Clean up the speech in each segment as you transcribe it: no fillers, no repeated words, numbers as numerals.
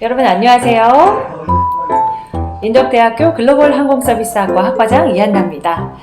여러분 안녕하세요. 인덕대학교 글로벌 항공서비스학과 학과장 이한나입니다.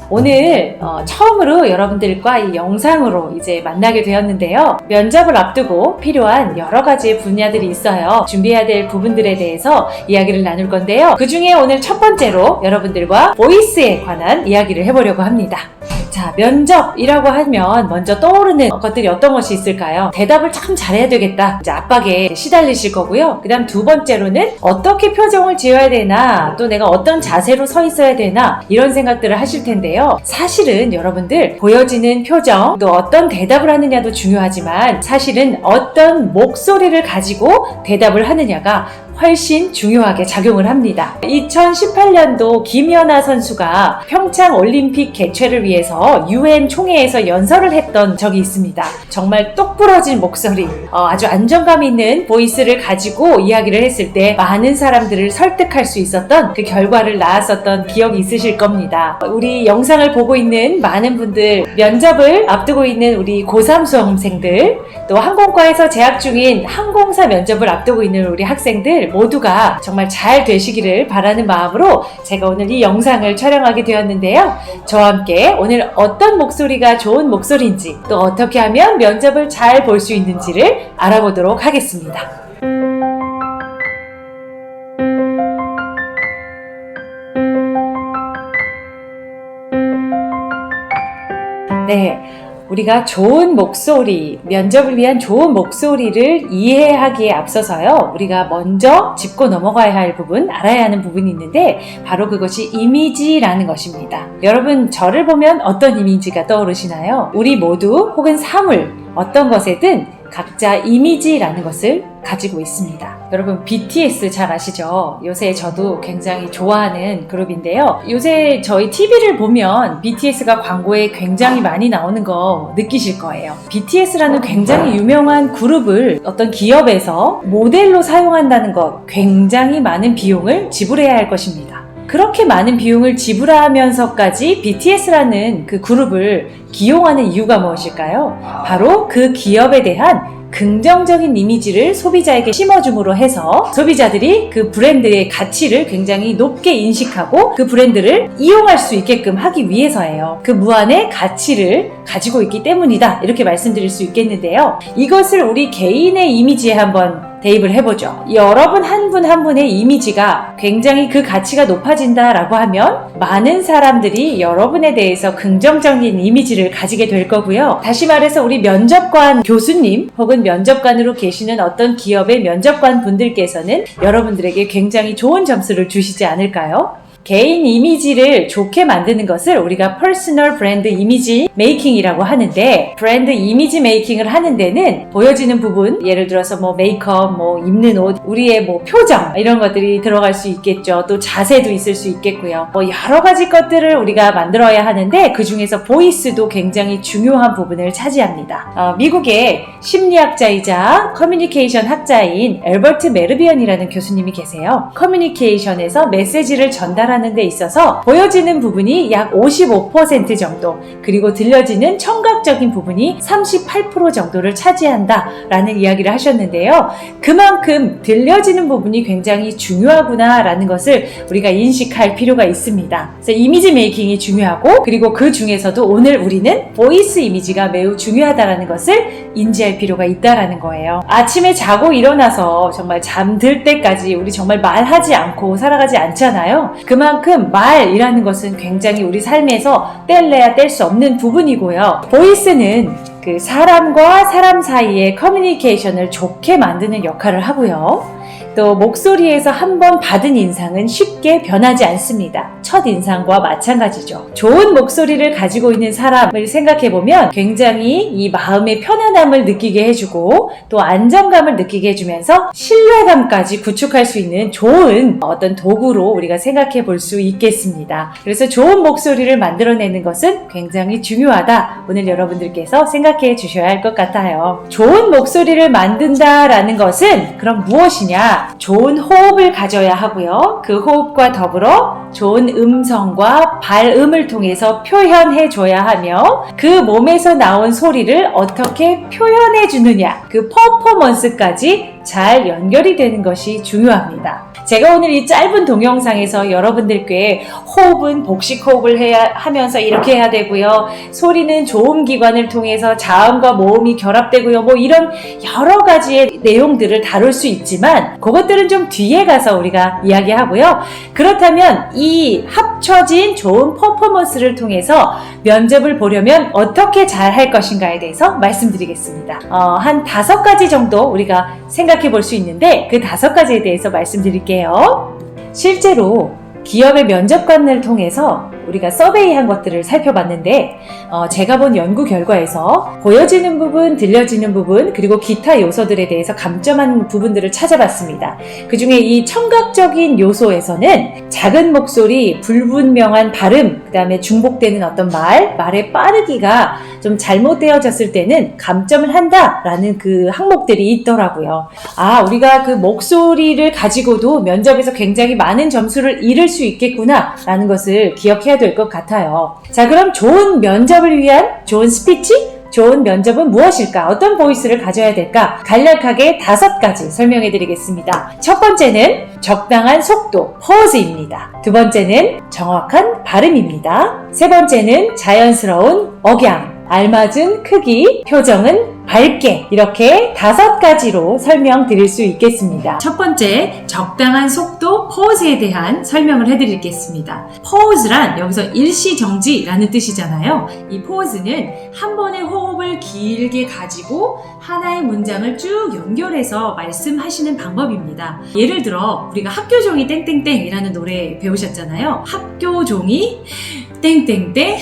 오늘 처음으로 여러분들과 이 영상으로 이제 만나게 되었는데요. 면접을 앞두고 필요한 여러 가지 분야들이 있어요. 준비해야 될 부분들에 대해서 이야기를 나눌 건데요. 그 중에 오늘 첫 번째로 여러분들과 보이스에 관한 이야기를 해보려고 합니다. 자, 면접이라고 하면 먼저 떠오르는 것들이 어떤 것이 있을까요? 대답을 참 잘해야 되겠다. 이제 압박에 시달리실 거고요. 그 다음 두 번째로는 어떻게 표정을 지어야 되나, 또 내가 어떤 자세로 서 있어야 되나, 이런 생각들을 하실 텐데요. 사실은 여러분들 보여지는 표정, 또 어떤 대답을 하느냐도 중요하지만 사실은 어떤 목소리를 가지고 대답을 하느냐가 훨씬 중요하게 작용을 합니다. 2018년도 김연아 선수가 평창 올림픽 개최를 위해서 UN 총회에서 연설을 했던 적이 있습니다. 정말 똑 부러진 목소리, 아주 안정감 있는 보이스를 가지고 이야기를 했을 때 많은 사람들을 설득할 수 있었던 그 결과를 낳았었던 기억이 있으실 겁니다. 우리 영상을 보고 있는 많은 분들, 면접을 앞두고 있는 우리 고3 수험생들, 또 항공과에서 재학 중인 항공사 면접을 앞두고 있는 우리 학생들 모두가 정말 잘 되시기를 바라는 마음으로 제가 오늘 이 영상을 촬영하게 되었는데요. 저와 함께 오늘 어떤 목소리가 좋은 목소리인지, 또 어떻게 하면 면접을 잘 볼 수 있는지를 알아보도록 하겠습니다. 네. 우리가 좋은 목소리, 면접을 위한 좋은 목소리를 이해하기에 앞서서요, 우리가 먼저 짚고 넘어가야 할 부분, 알아야 하는 부분이 있는데 바로 그것이 이미지라는 것입니다. 여러분, 저를 보면 어떤 이미지가 떠오르시나요? 우리 모두 혹은 사물, 어떤 것에든 각자 이미지라는 것을 가지고 있습니다. 여러분, BTS 잘 아시죠? 요새 저도 굉장히 좋아하는 그룹인데요. 요새 저희 TV를 보면 BTS가 광고에 굉장히 많이 나오는 거 느끼실 거예요. BTS라는 굉장히 유명한 그룹을 어떤 기업에서 모델로 사용한다는 것, 굉장히 많은 비용을 지불해야 할 것입니다. 그렇게 많은 비용을 지불하면서까지 BTS라는 그 그룹을 기용하는 이유가 무엇일까요? 바로 그 기업에 대한 긍정적인 이미지를 소비자에게 심어줌으로 해서 소비자들이 그 브랜드의 가치를 굉장히 높게 인식하고 그 브랜드를 이용할 수 있게끔 하기 위해서예요. 그 무한의 가치를 가지고 있기 때문이다, 이렇게 말씀드릴 수 있겠는데요. 이것을 우리 개인의 이미지에 한번 대입을 해보죠. 여러분 한 분 한 분의 이미지가 굉장히 그 가치가 높아진다라고 하면 많은 사람들이 여러분에 대해서 긍정적인 이미지를 가지게 될 거고요. 다시 말해서 우리 면접관 교수님 혹은 면접관으로 계시는 어떤 기업의 면접관 분들께서는 여러분들에게 굉장히 좋은 점수를 주시지 않을까요? 개인 이미지를 좋게 만드는 것을 우리가 퍼스널 브랜드 이미지 메이킹이라고 하는데, 브랜드 이미지 메이킹을 하는 데는 보여지는 부분, 예를 들어서 뭐 메이크업, 뭐 입는 옷, 우리의 뭐 표정, 이런 것들이 들어갈 수 있겠죠. 또 자세도 있을 수 있겠고요. 뭐 여러 가지 것들을 우리가 만들어야 하는데 그 중에서 보이스도 굉장히 중요한 부분을 차지합니다. 미국의 심리학자이자 커뮤니케이션 학자인 엘버트 메르비언이라는 교수님이 계세요. 커뮤니케이션에서 메시지를 전달하는 데 있어서 보여지는 부분이 약 55% 정도, 그리고 들려지는 청각적인 부분이 38% 정도를 차지한다라는 이야기를 하셨는데요. 그만큼 들려지는 부분이 굉장히 중요하구나 라는 것을 우리가 인식할 필요가 있습니다. 그래서 이미지 메이킹이 중요하고, 그리고 그 중에서도 오늘 우리는 보이스 이미지가 매우 중요하다라는 것을 인지할 필요가 있다라는 거예요. 아침에 자고 일어나서 정말 잠들 때까지 우리 정말 말하지 않고 살아가지 않잖아요. 그만큼 말이라는 것은 굉장히 우리 삶에서 뗄래야 뗄 수 없는 부분이고요. 보이스는 그 사람과 사람 사이의 커뮤니케이션을 좋게 만드는 역할을 하고요. 또 목소리에서 한번 받은 인상은 쉽게 변하지 않습니다. 첫 인상과 마찬가지죠. 좋은 목소리를 가지고 있는 사람을 생각해보면 굉장히 이 마음의 편안함을 느끼게 해주고 또 안정감을 느끼게 해주면서 신뢰감까지 구축할 수 있는 좋은 어떤 도구로 우리가 생각해 볼 수 있겠습니다. 그래서 좋은 목소리를 만들어내는 것은 굉장히 중요하다. 오늘 여러분들께서 생각해 주셔야 할 것 같아요. 좋은 목소리를 만든다라는 것은 그럼 무엇이냐? 좋은 호흡을 가져야 하고요. 그 호흡과 더불어 좋은 음성과 발음을 통해서 표현해 줘야 하며 그 몸에서 나온 소리를 어떻게 표현해 주느냐, 그 퍼포먼스까지 잘 연결이 되는 것이 중요합니다. 제가 오늘 이 짧은 동영상에서 여러분들께 호흡은 복식 호흡을 하면서 이렇게 해야 되고요. 소리는 조음기관을 통해서 자음과 모음이 결합되고요. 뭐 이런 여러 가지의 내용들을 다룰 수 있지만 그것들은 좀 뒤에 가서 우리가 이야기하고요. 그렇다면 이 합쳐진 좋은 퍼포먼스를 통해서 면접을 보려면 어떻게 잘 할 것인가에 대해서 말씀드리겠습니다. 한 5가지 정도 우리가 생각해 볼 수 있는데 그 5가지에 대해서 말씀드릴게요. 실제로 기업의 면접관을 통해서 우리가 서베이한 것들을 살펴봤는데 제가 본 연구 결과에서 보여지는 부분, 들려지는 부분, 그리고 기타 요소들에 대해서 감점한 부분들을 찾아봤습니다. 그 중에 이 청각적인 요소에서는 작은 목소리, 불분명한 발음, 그 다음에 중복되는 어떤 말의 빠르기가 좀 잘못되어졌을 때는 감점을 한다라는 그 항목들이 있더라고요. 우리가 그 목소리를 가지고도 면접에서 굉장히 많은 점수를 잃을 수 있겠구나 라는 것을 기억해야 될 것 같아요. 자, 그럼 좋은 면접을 위한 좋은 스피치? 좋은 면접은 무엇일까? 어떤 보이스를 가져야 될까? 간략하게 5가지 설명해 드리겠습니다. 첫 번째는 적당한 속도, 퍼즈입니다. 두 번째는 정확한 발음입니다. 세 번째는 자연스러운 억양, 알맞은 크기, 표정은 밝게, 이렇게 5가지로 설명드릴 수 있겠습니다. 첫 번째, 적당한 속도, 포즈에 대한 설명을 해드리겠습니다. 포즈란 여기서 일시정지라는 뜻이잖아요. 이 포즈는 한 번의 호흡을 길게 가지고 하나의 문장을 쭉 연결해서 말씀하시는 방법입니다. 예를 들어 우리가 학교종이 땡땡땡이라는 노래 배우셨잖아요. 학교종이 땡땡땡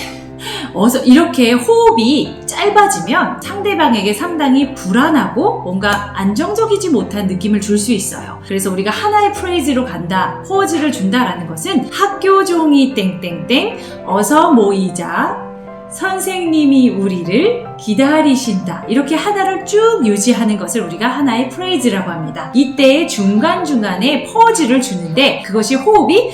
이렇게 호흡이 짧아지면 상대방에게 상당히 불안하고 뭔가 안정적이지 못한 느낌을 줄 수 있어요. 그래서 우리가 하나의 프레이즈로 간다, 포즈를 준다라는 것은 학교종이 땡땡땡 어서 모이자, 선생님이 우리를 기다리신다, 이렇게 하나를 쭉 유지하는 것을 우리가 하나의 프레이즈라고 합니다. 이때 중간중간에 퍼즈를 주는데 그것이 호흡이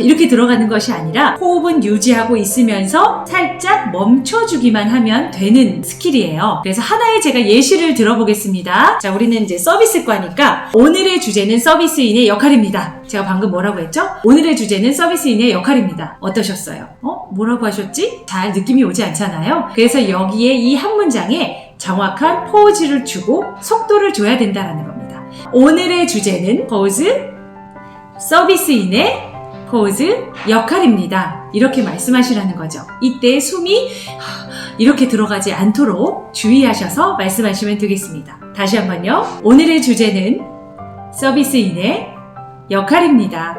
이렇게 들어가는 것이 아니라 호흡은 유지하고 있으면서 살짝 멈춰주기만 하면 되는 스킬이에요. 그래서 하나의 제가 예시를 들어보겠습니다. 자, 우리는 이제 서비스과니까 오늘의 주제는 서비스인의 역할입니다. 제가 방금 뭐라고 했죠? 오늘의 주제는 서비스인의 역할입니다. 어떠셨어요? 뭐라고 하셨지? 잘 느낌이 오지 않잖아요? 그래서 여기에 이 한 문장에 정확한 포즈를 주고 속도를 줘야 된다는 겁니다. 오늘의 주제는 포즈, 서비스인의 포즈, 역할입니다. 이렇게 말씀하시라는 거죠. 이때 숨이 이렇게 들어가지 않도록 주의하셔서 말씀하시면 되겠습니다. 다시 한번요. 오늘의 주제는 서비스인의 역할입니다.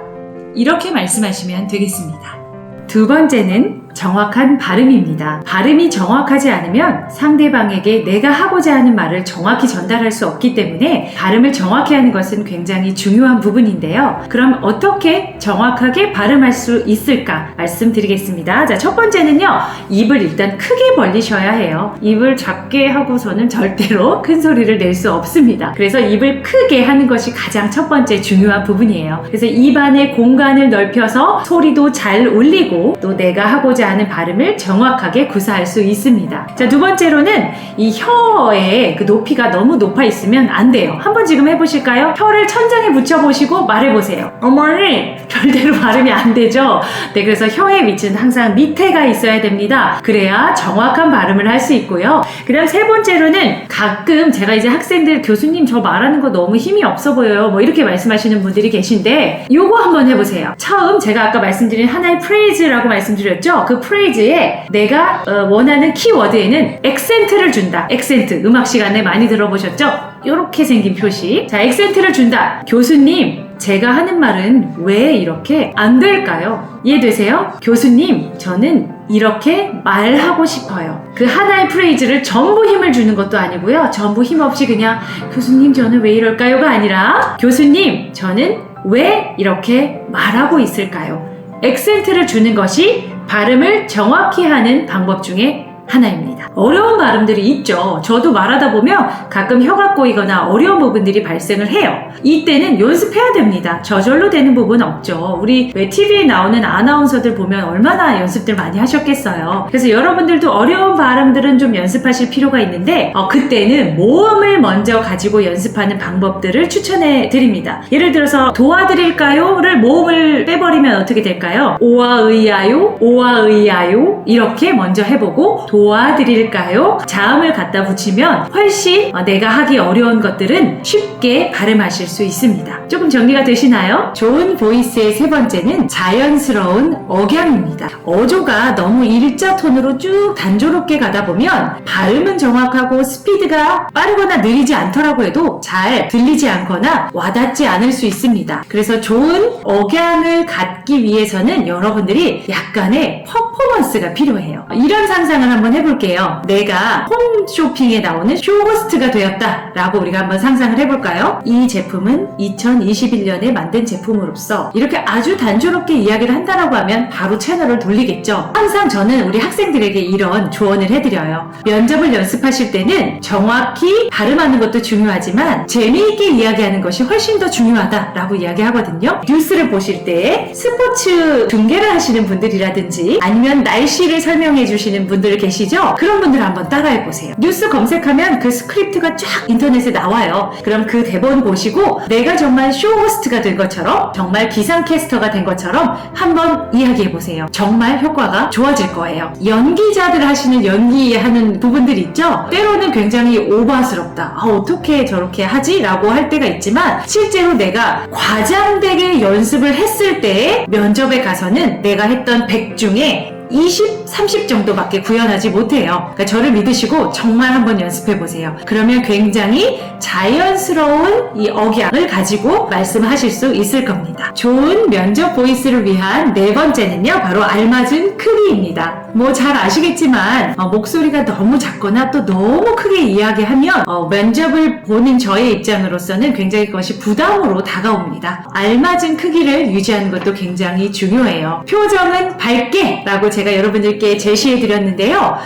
이렇게 말씀하시면 되겠습니다. 두 번째는 정확한 발음입니다. 발음이 정확하지 않으면 상대방에게 내가 하고자 하는 말을 정확히 전달할 수 없기 때문에 발음을 정확히 하는 것은 굉장히 중요한 부분인데요. 그럼 어떻게 정확하게 발음할 수 있을까 말씀드리겠습니다. 자, 첫 번째는요. 입을 일단 크게 벌리셔야 해요. 입을 작게 하고서는 절대로 큰 소리를 낼 수 없습니다. 그래서 입을 크게 하는 것이 가장 첫 번째 중요한 부분이에요. 그래서 입 안에 공간을 넓혀서 소리도 잘 울리고 또 내가 하고자 하는 발음을 정확하게 구사할 수 있습니다. 자, 두 번째로는 이 혀의 그 높이가 너무 높아 있으면 안 돼요. 한번 지금 해보실까요? 혀를 천장에 붙여보시고 말해보세요. 어머니! 절대로 발음이 안 되죠? 네, 그래서 혀의 위치는 항상 밑에가 있어야 됩니다. 그래야 정확한 발음을 할 수 있고요. 그 다음 세 번째로는 가끔 제가 이제 학생들 교수님 저 말하는 거 너무 힘이 없어 보여요. 뭐 이렇게 말씀하시는 분들이 계신데 요거 한번 해보세요. 처음 제가 아까 말씀드린 하나의 프레이즈라고 말씀드렸죠? 그 프레이즈에 내가 원하는 키워드에는 액센트를 준다. 액센트, 음악 시간에 많이 들어보셨죠? 이렇게 생긴 표시. 자, 액센트를 준다. 교수님, 제가 하는 말은 왜 이렇게 안 될까요? 이해되세요? 교수님, 저는 이렇게 말하고 싶어요. 그 하나의 프레이즈를 전부 힘을 주는 것도 아니고요. 전부 힘 없이 그냥 교수님, 저는 왜 이럴까요가 아니라 교수님, 저는 왜 이렇게 말하고 있을까요? 액센트를 주는 것이 발음을 정확히 하는 방법 중에 하나입니다. 어려운 발음들이 있죠. 저도 말하다 보면 가끔 혀가 꼬이거나 어려운 부분들이 발생을 해요. 이때는 연습해야 됩니다. 저절로 되는 부분은 없죠. 우리 왜 TV에 나오는 아나운서들 보면 얼마나 연습들 많이 하셨겠어요. 그래서 여러분들도 어려운 발음들은 좀 연습하실 필요가 있는데 그때는 모음을 먼저 가지고 연습하는 방법들을 추천해 드립니다. 예를 들어서 도와드릴까요?를 모음을 빼버리면 어떻게 될까요? 오와 의아요, 오와 의아요 이렇게 먼저 해보고 도와드릴까요? 자음을 갖다 붙이면 훨씬 내가 하기 어려운 것들은 쉽게 발음하실 수 있습니다. 조금 정리가 되시나요? 좋은 보이스의 세 번째는 자연스러운 억양입니다. 어조가 너무 일자 톤으로 쭉 단조롭게 가다 보면 발음은 정확하고 스피드가 빠르거나 느리지 않더라고 해도 잘 들리지 않거나 와닿지 않을 수 있습니다. 그래서 좋은 억양을 갖기 위해서는 여러분들이 약간의 퍼포먼스가 필요해요. 이런 상상을 한번 해볼게요. 내가 홈쇼핑에 나오는 쇼호스트가 되었다 라고 우리가 한번 상상을 해볼까요? 이 제품은 2021년에 만든 제품으로서 이렇게 아주 단조롭게 이야기를 한다라고 하면 바로 채널을 돌리겠죠. 항상 저는 우리 학생들에게 이런 조언을 해드려요. 면접을 연습하실 때는 정확히 발음하는 것도 중요하지만 재미있게 이야기하는 것이 훨씬 더 중요하다라고 이야기하거든요. 뉴스를 보실 때 스포츠 중계를 하시는 분들이라든지 아니면 날씨를 설명해 주시는 분들 계시죠? 그런 분들 한번 따라해보세요. 뉴스 검색하면 그 스크립트가 쫙 인터넷에 나와요. 그럼 그 대본 보시고 내가 정말 쇼호스트가 된 것처럼 정말 기상캐스터가 된 것처럼 한번 이야기해보세요. 정말 효과가 좋아질 거예요. 연기자들 하시는 연기하는 부분들 있죠? 때로는 굉장히 오버스럽다. 어떻게 저렇게 하지? 라고 할 때가 있지만 실제로 내가 과장되게 연습을 했을 때 면접에 가서는 내가 했던 100 중에 20, 30 정도밖에 구현하지 못해요. 그러니까 저를 믿으시고 정말 한번 연습해보세요. 그러면 굉장히 자연스러운 이 억양을 가지고 말씀하실 수 있을 겁니다. 좋은 면접 보이스를 위한 네 번째는요, 바로 알맞은 크기입니다. 뭐 잘 아시겠지만 목소리가 너무 작거나 또 너무 크게 이야기하면 면접을 보는 저의 입장으로서는 굉장히 그것이 부담으로 다가옵니다. 알맞은 크기를 유지하는 것도 굉장히 중요해요. 표정은 밝게 라고 제가 여러분들께 제시해 드렸는데요.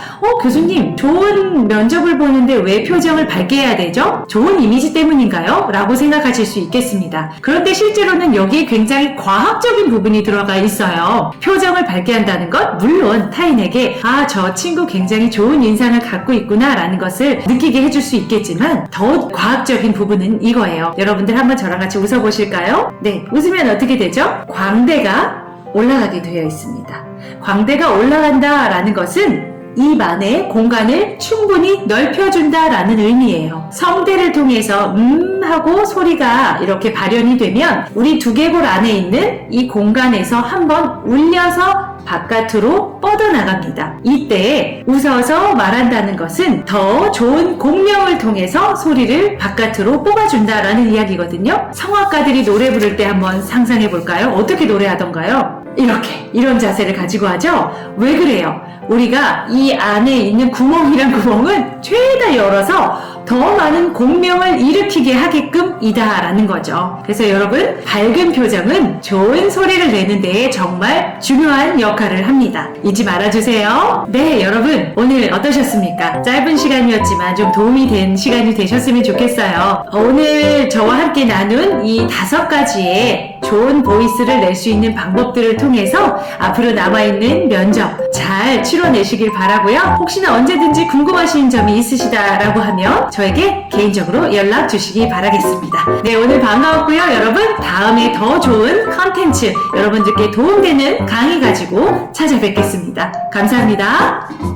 교수님, 좋은 면접을 보는데 왜 표정을 밝게 해야 되죠? 좋은 이미지 때문인가요? 라고 생각하실 수 있겠습니다. 그런데 실제로는 여기에 굉장히 과학적인 부분이 들어가 있어요. 표정을 밝게 한다는 것, 물론 타인에게 저 친구 굉장히 좋은 인상을 갖고 있구나 라는 것을 느끼게 해줄 수 있겠지만 더 과학적인 부분은 이거예요. 여러분들 한번 저랑 같이 웃어보실까요? 네, 웃으면 어떻게 되죠? 광대가 올라가게 되어 있습니다. 광대가 올라간다 라는 것은 입 안에 공간을 충분히 넓혀준다 라는 의미예요. 성대를 통해서 하고 소리가 이렇게 발현이 되면 우리 두개골 안에 있는 이 공간에서 한번 울려서 바깥으로 뻗어나갑니다. 이때 웃어서 말한다는 것은 더 좋은 공명을 통해서 소리를 바깥으로 뽑아준다라는 이야기거든요. 성악가들이 노래 부를 때 한번 상상해 볼까요? 어떻게 노래하던가요? 이런 자세를 가지고 하죠? 왜 그래요? 우리가 이 안에 있는 구멍이란 구멍은 최대한 열어서 더 많은 공명을 일으키게 하게끔 이다라는 거죠. 그래서 여러분, 밝은 표정은 좋은 소리를 내는 데에 정말 중요한 역할을 합니다. 잊지 말아주세요. 네, 여러분, 오늘 어떠셨습니까? 짧은 시간이었지만 좀 도움이 된 시간이 되셨으면 좋겠어요. 오늘 저와 함께 나눈 이 5가지의 좋은 보이스를 낼 수 있는 방법들을 통해서 앞으로 남아있는 면접 잘 치러내시길 바라고요. 혹시나 언제든지 궁금하신 점이 있으시다라고 하면 저에게 개인적으로 연락 주시기 바라겠습니다. 네, 오늘 반가웠고요. 여러분, 다음에 더 좋은 컨텐츠, 여러분들께 도움되는 강의 가지고 찾아뵙겠습니다. 감사합니다.